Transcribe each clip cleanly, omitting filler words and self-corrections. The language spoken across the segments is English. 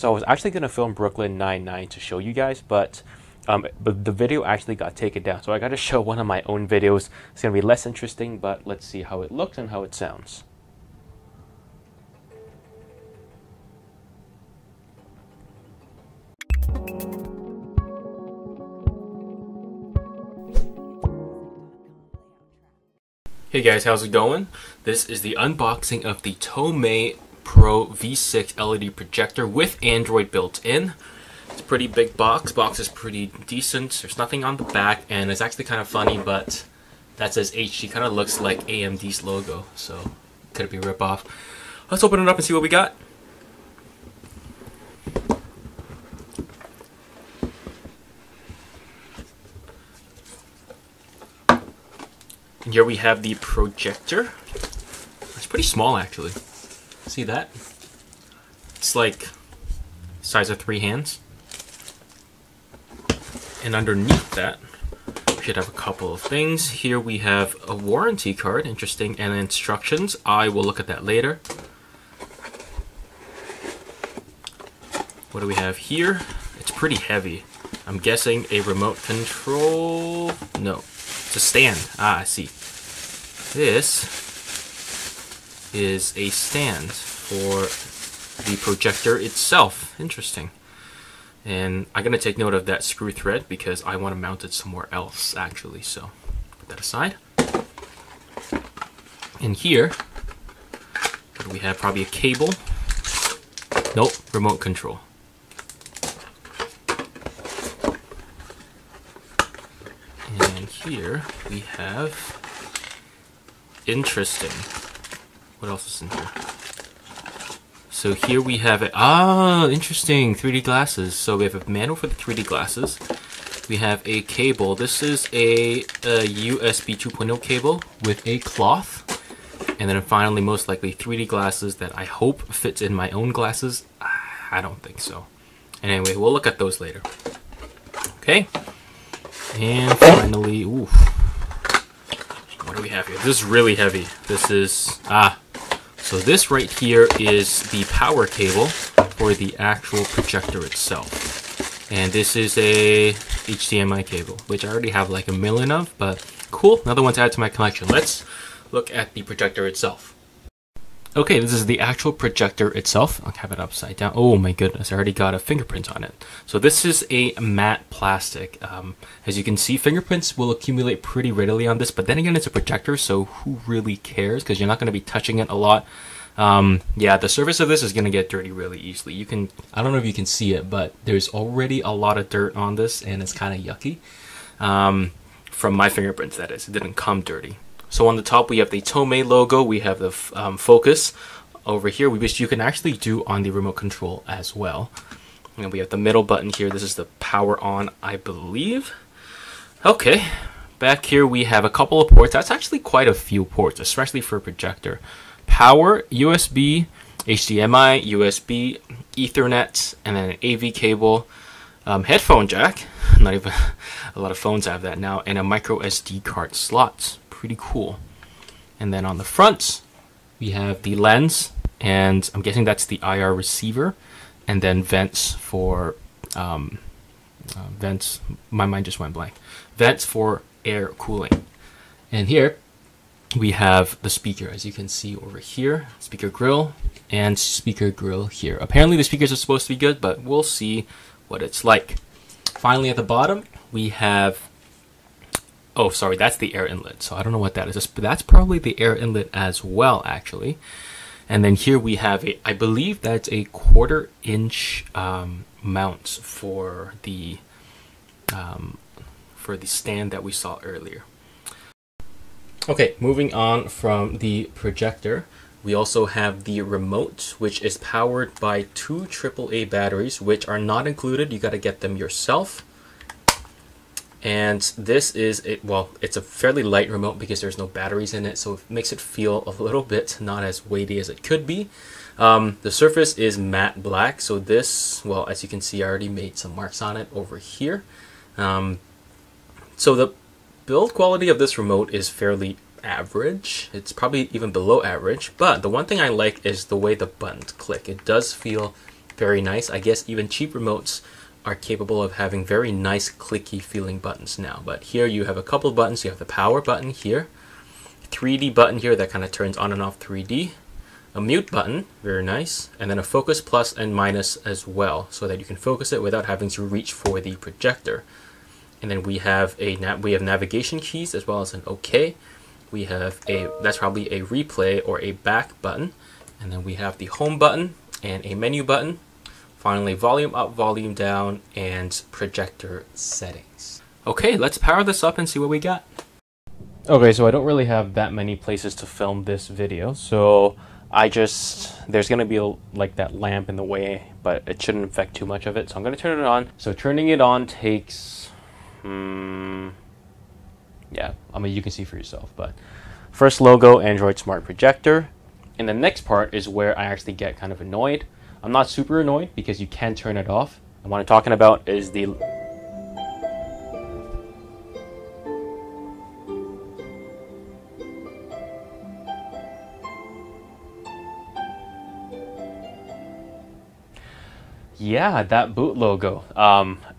So I was actually going to film Brooklyn Nine-Nine to show you guys, but the video actually got taken down. So I got to show one of my own videos. It's going to be less interesting, but let's see how it looks and how it sounds. Hey guys, how's it going? This is the unboxing of the Toumeipro V6 LED projector with Android built in. It's a pretty big box. Box is pretty decent. There's nothing on the back, and it's actually kind of funny, but that says HD. Kind of looks like AMD's logo, so could it be a rip-off? Let's open it up and see what we got. And here we have the projector. It's pretty small, actually. See that? It's like the size of 3 hands. And underneath that, we should have a couple of things. Here we have a warranty card, interesting, and instructions. I will look at that later. What do we have here? It's pretty heavy. I'm guessing a remote control. No. It's a stand. Ah, I see. This is a stand for the projector itself. Interesting. And I'm going to take note of that screw thread because I want to mount it somewhere else, actually. So, put that aside. And here, what do we have? Probably a cable. Nope, remote control. And here we have, interesting, what else is in here? So here we have it, interesting, 3D glasses. So we have a manual for the 3D glasses. We have a cable. This is a USB 2.0 cable with a cloth. And then finally, most likely, 3D glasses that I hope fits in my own glasses. I don't think so. And anyway, we'll look at those later. Okay. And finally, ooh, what do we have here? This is really heavy. This is, so this right here is the power cable for the actual projector itself. And this is a HDMI cable, which I already have like a million of, but cool, another one to add to my collection. Let's look at the projector itself. Okay, this is the actual projector itself. I'll have it upside down. Oh my goodness, I already got a fingerprint on it. So this is a matte plastic. As you can see, fingerprints will accumulate pretty readily on this, but then again, it's a projector, so who really cares? Because you're not going to be touching it a lot. Yeah, the surface of this is going to get dirty really easily. You can, I don't know if you can see it, but there's already a lot of dirt on this, and it's kind of yucky. From my fingerprints, that is. It didn't come dirty. So on the top we have the Toumei logo, we have the focus over here, which you can actually do on the remote control as well. And we have the middle button here, this is the power on, I believe. Okay, back here we have a couple of ports. That's actually quite a few ports, especially for a projector. Power, USB, HDMI, USB, Ethernet, and then an AV cable, headphone jack, not even a lot of phones have that now, and a micro SD card slot. Pretty cool. And then on the front we have the lens, and I'm guessing that's the IR receiver, and then vents for vents, my mind just went blank, vents for air cooling. And here we have the speaker, as you can see over here, speaker grill and speaker grill here. Apparently the speakers are supposed to be good, but we'll see what it's like. Finally, at the bottom we have, oh, sorry, that's the air inlet. So I don't know what that is. That's probably the air inlet as well, actually. And then here we have a, I believe that's a 1/4 inch mount for the stand that we saw earlier. Okay, moving on from the projector, we also have the remote, which is powered by 2 AAA batteries, which are not included. You got to get them yourself. And this is, well, it's a fairly light remote because there's no batteries in it, so it makes it feel a little bit not as weighty as it could be. The surface is matte black, so this, well, as you can see, I already made some marks on it over here. So the build quality of this remote is fairly average. It's probably even below average, but the one thing I like is the way the buttons click. It does feel very nice. I guess even cheap remotes are capable of having very nice clicky feeling buttons now. But here you have a couple of buttons. You have the power button here, 3D button here that kind of turns on and off 3D, a mute button, very nice, and then a focus plus and minus as well, so that you can focus it without having to reach for the projector. And then we have navigation keys as well as an OK. We have that's probably a replay or a back button. And then we have the home button and a menu button. Finally, volume up, volume down, and projector settings. Okay, let's power this up and see what we got. Okay, so I don't really have that many places to film this video, so there's going to be like that lamp in the way, but it shouldn't affect too much of it, so I'm going to turn it on. So turning it on takes, yeah, I mean, you can see for yourself, but first logo, Android Smart Projector. And the next part is where I actually get kind of annoyed. I'm not super annoyed because you can turn it off. And what I'm talking about is the yeah, that boot logo.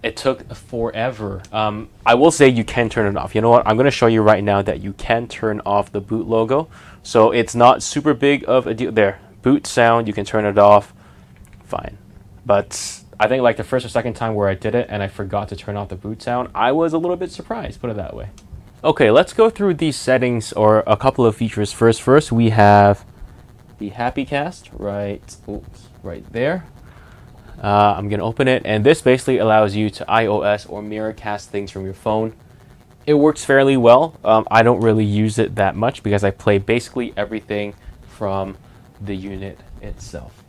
It took forever. I will say you can turn it off. You know what? I'm going to show you right now that you can turn off the boot logo. So it's not super big of a deal. There, boot sound, you can turn it off. Fine. But I think like the first or second time where I did it and I forgot to turn off the boot sound, I was a little bit surprised, put it that way. Okay, let's go through these settings or a couple of features first. First, we have the Happy Cast right there. I'm going to open it, and this basically allows you to iOS or Miracast things from your phone. It works fairly well. I don't really use it that much because I play basically everything from the unit itself.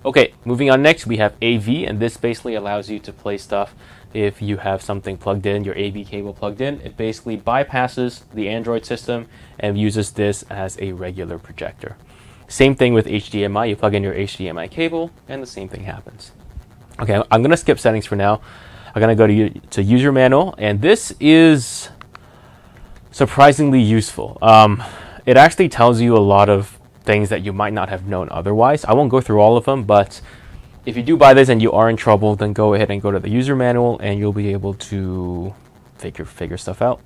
Okay, moving on next, we have AV, and this basically allows you to play stuff if you have something plugged in, your AV cable plugged in. It basically bypasses the Android system and uses this as a regular projector. Same thing with HDMI. You plug in your HDMI cable, and the same thing happens. Okay, I'm going to skip settings for now. I'm going to go to user manual, and this is surprisingly useful. It actually tells you a lot of things that you might not have known otherwise. I won't go through all of them, but if you do buy this and you are in trouble, then go ahead and go to the user manual and you'll be able to figure stuff out.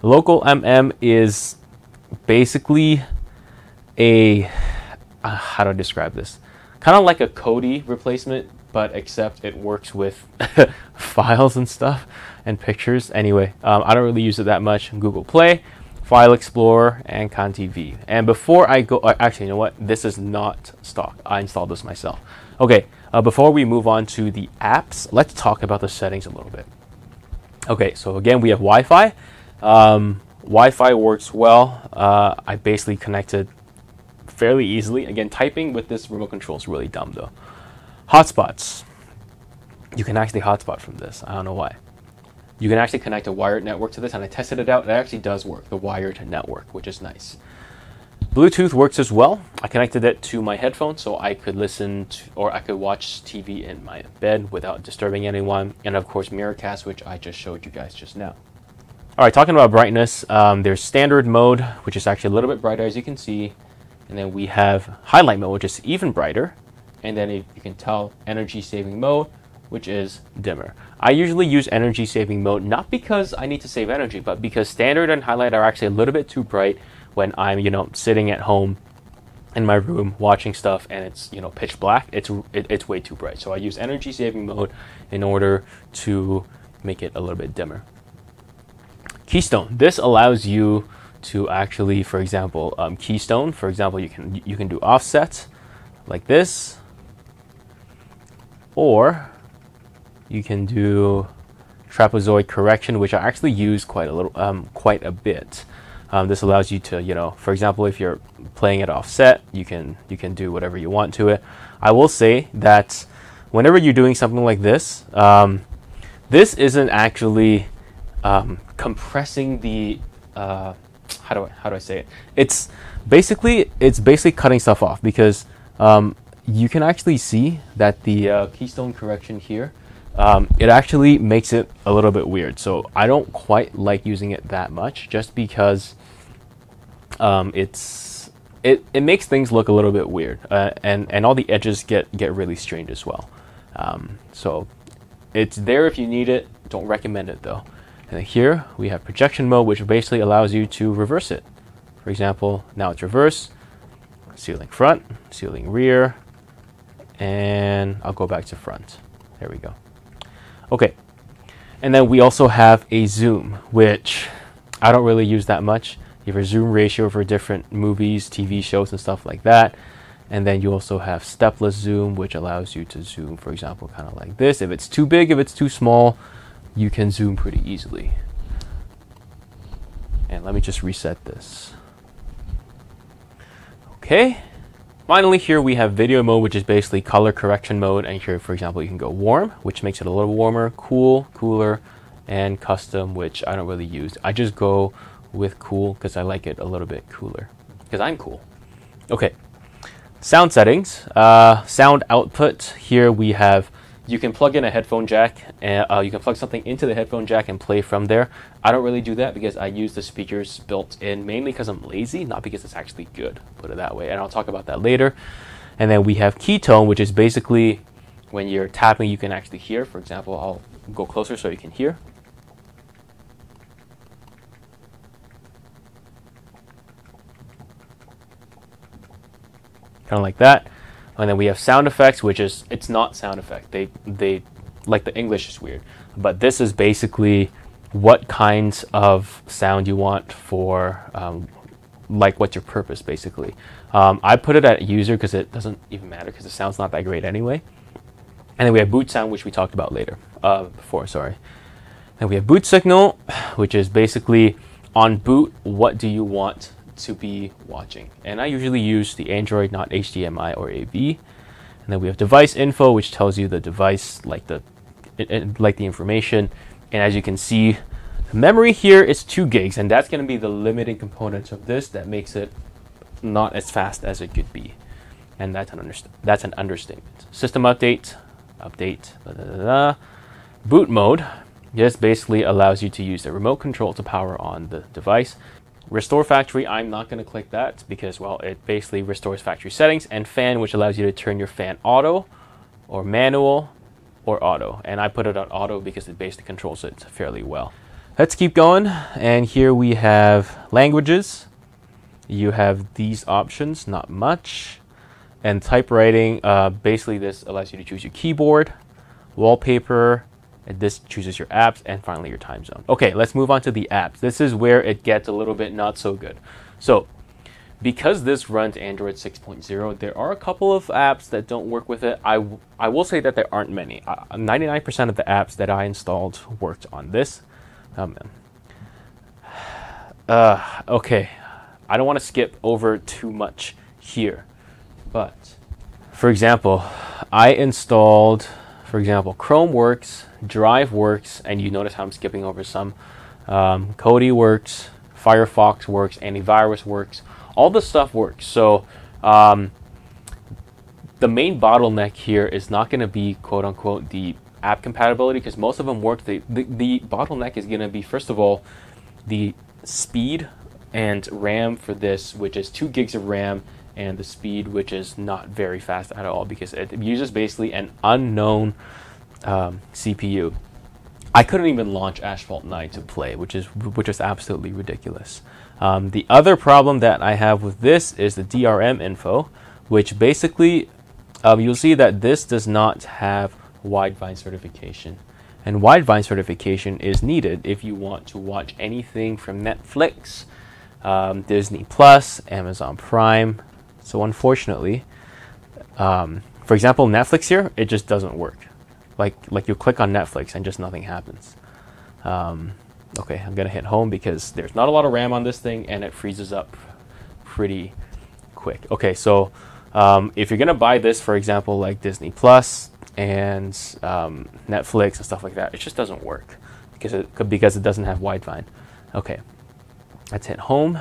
Local MM is basically a how do I describe this? Kind of like a Kodi replacement, but except it works with files and stuff and pictures. Anyway, I don't really use it that much. Google Play, File Explorer, and CanTV. And before I go, actually, you know what? This is not stock. I installed this myself. Okay, before we move on to the apps, let's talk about the settings a little bit. Okay, so again, we have Wi-Fi. Wi-Fi works well. I basically connected fairly easily. Again, typing with this remote control is really dumb though. Hotspots. You can actually hotspot from this. I don't know why. You can actually connect a wired network to this, and I tested it out. It actually does work, the wired network, which is nice. Bluetooth works as well. I connected it to my headphones so I could listen to, or I could watch TV in my bed without disturbing anyone. And of course, Miracast, which I just showed you guys just now. All right, talking about brightness, there's standard mode, which is actually a little bit brighter, as you can see. And then we have highlight mode, which is even brighter. And then if you can tell, energy saving mode, which is dimmer. I usually use energy saving mode, not because I need to save energy, but because standard and highlight are actually a little bit too bright when I'm, sitting at home in my room watching stuff and it's, pitch black. It's way too bright. So I use energy saving mode in order to make it a little bit dimmer. Keystone. This allows you to actually, for example, keystone. For example, you can do offset like this, or you can do trapezoid correction, which I actually use quite a bit. This allows you to, for example, if you're playing it offset, you can do whatever you want to it. I will say that whenever you're doing something like this, this isn't actually compressing the how do I say it? It's basically cutting stuff off, because you can actually see that the keystone correction here, it actually makes it a little bit weird. So I don't quite like using it that much, just because it makes things look a little bit weird, and all the edges get really strange as well. So it's there if you need it. Don't recommend it though. And then here we have projection mode, which basically allows you to reverse it. For example, now it's reverse, ceiling front, ceiling rear, and I'll go back to front. There we go. Okay. And then we also have a zoom, which I don't really use that much. You have a zoom ratio for different movies, TV shows, and stuff like that. And then you also have stepless zoom, which allows you to zoom, for example, kind of like this. If it's too big, if it's too small, you can zoom pretty easily. And let me just reset this. Okay. Finally, here we have video mode, which is basically color correction mode. And here, for example, you can go warm, which makes it a little warmer, cool, cooler, and custom, which I don't really use. I just go with cool because I like it a little bit cooler because I'm cool. Okay. Sound settings, sound output. Here we have, you can plug in a headphone jack, and you can plug something into the headphone jack and play from there. I don't really do that because I use the speakers built in, mainly because I'm lazy, not because it's actually good, put it that way. And I'll talk about that later. And then we have key tone, which is basically when you're tapping, you can actually hear. For example, I'll go closer so you can hear. Kind of like that. And then we have sound effects, which is, it's not sound effect. They like, the English is weird, but this is basically what kinds of sound you want for, like, what's your purpose basically. I put it at user because it doesn't even matter because the sound's not that great anyway. And then we have boot sound, which we talked about later, before, sorry. And we have boot signal, which is basically on boot, what do you want to be watching? And I usually use the Android, not HDMI or AV. And then we have device info, which tells you the device, like the information. And as you can see, the memory here is 2 gigs, and that's going to be the limiting component of this that makes it not as fast as it could be. And that's an understatement. System update, blah, blah, blah, blah. Boot mode. This basically allows you to use the remote control to power on the device. Restore factory, I'm not going to click that because, well, it basically restores factory settings. And fan, which allows you to turn your fan auto or manual or auto. And I put it on auto because it basically controls it fairly well. Let's keep going. And here we have languages. You have these options, not much. And typewriting, basically this allows you to choose your keyboard, wallpaper, and this chooses your apps, and finally your time zone. Okay, let's move on to the apps. This is where it gets a little bit not so good. So, because this runs Android 6.0, there are a couple of apps that don't work with it. I will say that there aren't many. 99% of the apps that I installed worked on this. Okay, I don't want to skip over too much here, but for example, I installed, for example, Chrome works, Drive works, and you notice how I'm skipping over some. Kodi works, Firefox works, antivirus works, all this stuff works. So the main bottleneck here is not going to be quote unquote the app compatibility, because most of them work. The bottleneck is going to be, first of all, the speed and RAM for this, which is 2 gigs of RAM, and the speed, which is not very fast at all because it uses basically an unknown CPU. I couldn't even launch Asphalt 9 to play, which is absolutely ridiculous. The other problem that I have with this is the DRM info, which basically you'll see that this does not have Widevine certification. And Widevine certification is needed if you want to watch anything from Netflix, Disney Plus, Amazon Prime. So unfortunately, for example, Netflix here, it just doesn't work. Like you click on Netflix and just nothing happens. Okay, I'm gonna hit home because there's not a lot of RAM on this thing and it freezes up pretty quick. Okay, so if you're gonna buy this, for example, like Disney Plus and Netflix and stuff like that, it just doesn't work because it doesn't have Widevine. Okay, let's hit home,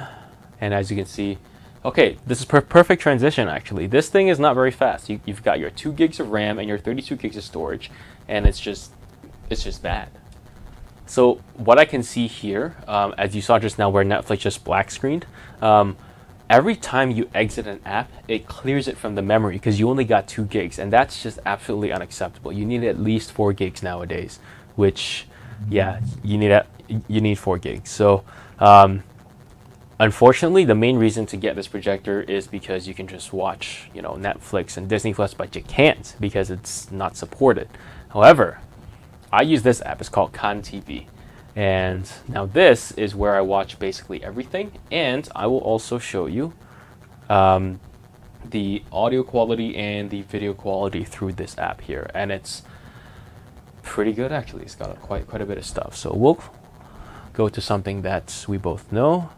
and as you can see, okay, this is perfect transition actually. This thing is not very fast. You've got your 2 gigs of RAM and your 32 gigs of storage, and it's just bad. So what I can see here, as you saw just now where Netflix just black screened, every time you exit an app, it clears it from the memory because you only got 2 gigs, and that's just absolutely unacceptable. You need at least 4 gigs nowadays, which, yeah, you need 4 gigs. So, unfortunately, the main reason to get this projector is because you can just watch, Netflix and Disney Plus, but you can't because it's not supported. However, I use this app. It's called Khan TV. And now this is where I watch basically everything. And I will also show you the audio quality and the video quality through this app here. And it's pretty good, actually. It's got quite a bit of stuff. So we'll go to something that we both know.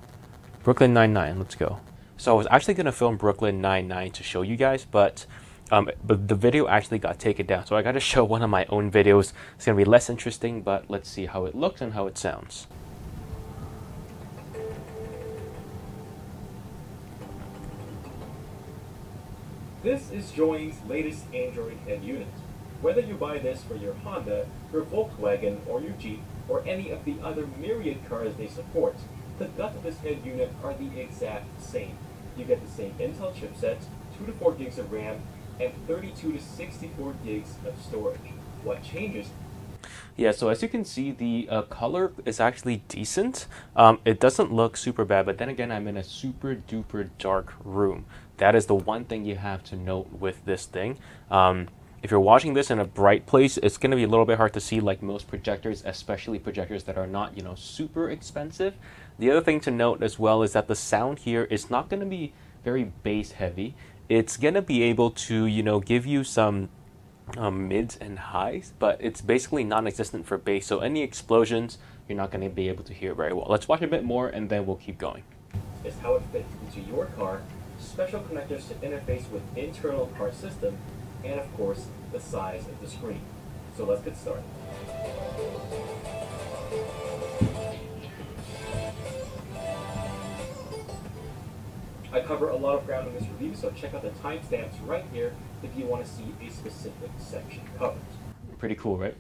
Brooklyn Nine-Nine. Let's go. So I was actually going to film Brooklyn Nine-Nine to show you guys, but the video actually got taken down. So I got to show one of my own videos. It's going to be less interesting, but let's see how it looks and how it sounds. This is Joying's latest Android head unit. Whether you buy this for your Honda, your Volkswagen, or your Jeep, or any of the other myriad cars they support, the guts of this head unit are the exact same. You get the same Intel chipset, 2 to 4 gigs of RAM, and 32 to 64 gigs of storage. What changes? Yeah, so as you can see, the color is actually decent. It doesn't look super bad, but then again, I'm in a super duper dark room. That is the one thing you have to note with this thing. If you're watching this in a bright place, it's going to be a little bit hard to see, like most projectors, especially projectors that are not, super expensive. The other thing to note as well is that the sound here is not going to be very bass heavy. It's going to be able to, give you some mids and highs, but it's basically non-existent for bass. So any explosions, you're not going to be able to hear very well. Let's watch a bit more and then we'll keep going. Is how it fits into your car, special connectors to interface with internal car system, and of course, the size of the screen. So let's get started. I cover a lot of ground in this review, so check out the timestamps right here if you want to see a specific section covered. Pretty cool, right?